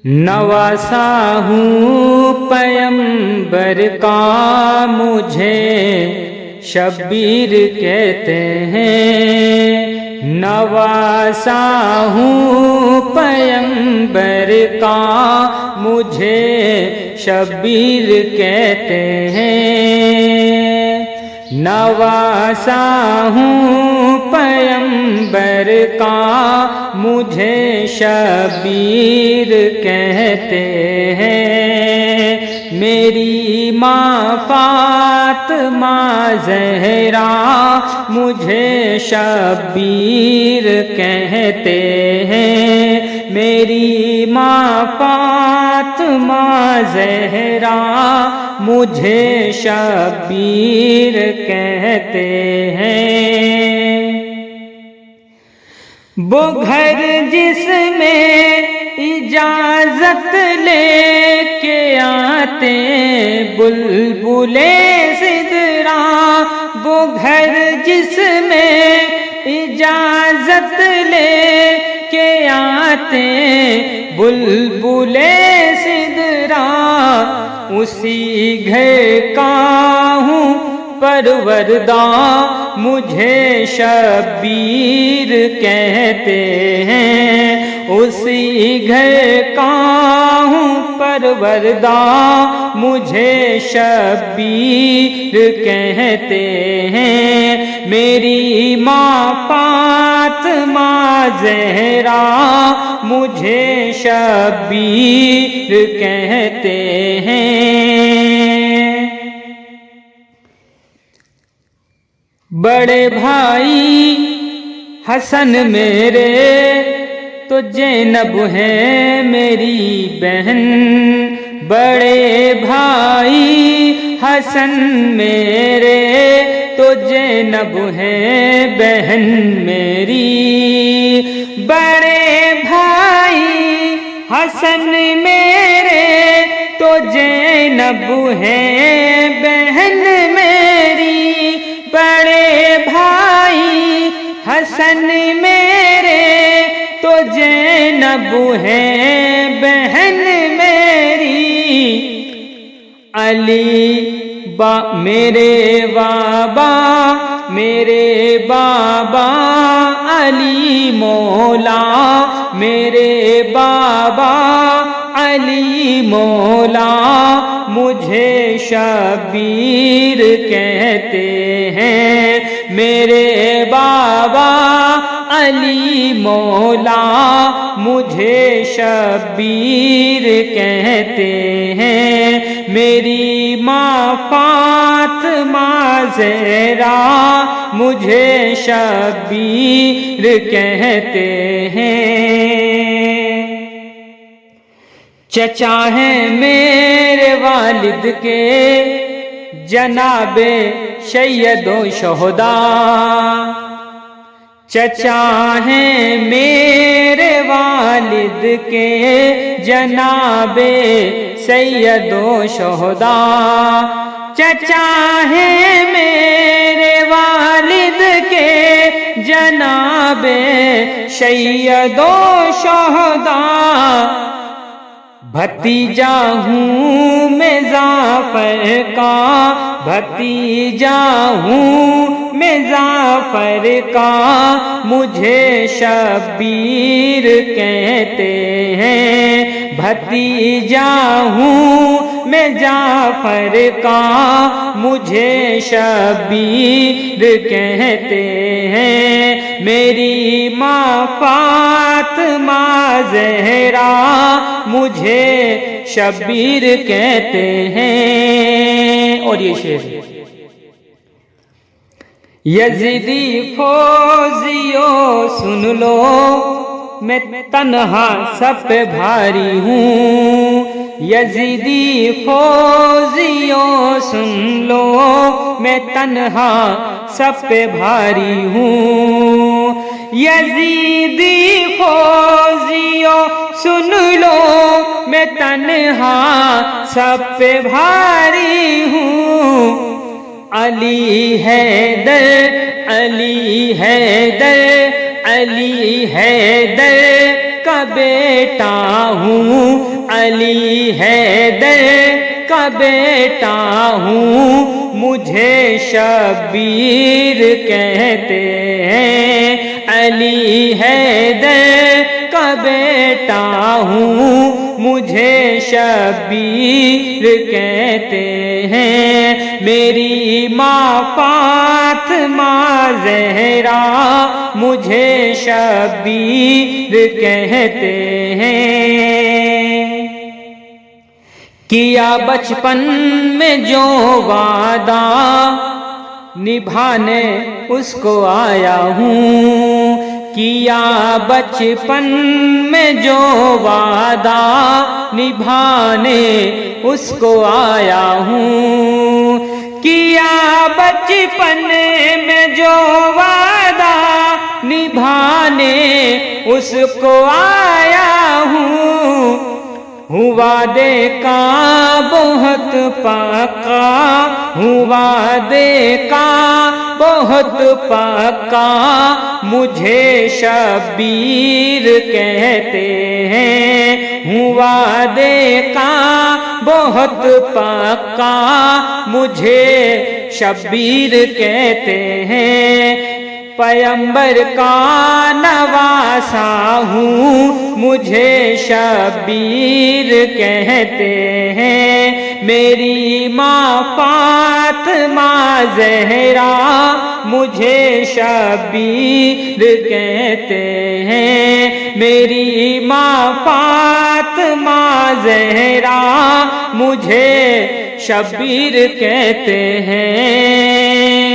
نواسا ہوں پیمبر کا، مجھے شبیر کہتے ہیں۔ نواسا ہوں پیمبر کا، مجھے شبیر کہتے ہیں۔ نواسا ہوں پیمبر کا، مجھے شبیر کہتے ہیں۔ میری ماں فاطمہ زہرا مجھے شبیر کہتے ہیں۔ میری ماں فاطمہ زہرا مجھے شبیر کہتے ہیں۔ وہ گھر جس میں اجازت لے کے آتے بلبل سدرا، وہ گھر جس میں اجازت لے کے آتے بلبل سدرا، اسی گھر کا ہوں پروردگار، مجھے شبیر کہتے ہیں۔ اسی گھر کا ہوں پروردگار، مجھے شبیر کہتے ہیں۔ میری ماں فاطمہ زہرا مجھے شبیر کہتے ہیں۔ بڑے بھائی حسن میرے تو زینب ہے میری بہن، بڑے بھائی حسن میرے تو زینب ہے بہن میری، بڑے بھائی حسن میرے تو زینب ہے بہن میری، بڑے بھائی حسن میرے تو زینب ہے بہن میری، علی میرے بابا میرے بابا علی مولا، میرے بابا علی مولا مجھے شبیر کہتے ہیں۔ میرے بابا علی مولا مجھے شبیر کہتے ہیں۔ میری ماں فاطمہ زہرا مجھے شبیر کہتے ہیں۔ چچا ہیں میرے والد کے جناب سید و شہداء، چچا ہیں میرے والد کے جناب سید و شہداء، چچا ہیں میرے والد کے جناب سید و شہداء، بھتیجا ہوں میں جعفر کا، بھتیجا ہوں میں جعفر کا، مجھے شبیر کہتے ہیں۔ بھتیجا ہوں میں جعفر کا، مجھے شبیر کہتے ہیں۔ میری ماں فاطمہ زہرا مجھے شبیر کہتے ہیں۔ اور یہ شعر یزیدی فوزیو سن لو، میں تنہا سب پہ بھاری ہوں، یزیدی فوزیو سن لو، میں تنہا سب پہ بھاری ہوں، یزیدی فوزیو سن لو، میں تنہا سب پہ بھاری ہوں، علی حیدر علی حیدر علی حیدر کا کا بیٹا ہوں، علی حیدر کا بیٹا ہوں، مجھے شبیر کہتے ہیں، علی حیدر کا بیٹا ہوں، مجھے شبیر کہتے ہیں، میری ماں فاطمہ زہرا مجھے شبیر کہتے ہیں۔ کیا بچپن میں جو وعدہ نبھانے اس کو آیا ہوں، کیا بچپن میں جو وعدہ نبھانے اس کو آیا ہوں، کیا بچپن میں جو وعدہ نبھانے اس کو آیا ہوں، وعدے کا بہت پکا، وعدے کا بہت پکا، مجھے شبیر کہتے ہیں، وعدے کا بہت پکا، مجھے شبیر کہتے ہیں، پیغمبر کا نواسا ہوں، مجھے شبیر کہتے ہیں، میری ماں فاطمہ زہرا مجھے شبیر کہتے ہیں، میری ماں فاطمہ زہرا مجھے شبیر کہتے ہیں۔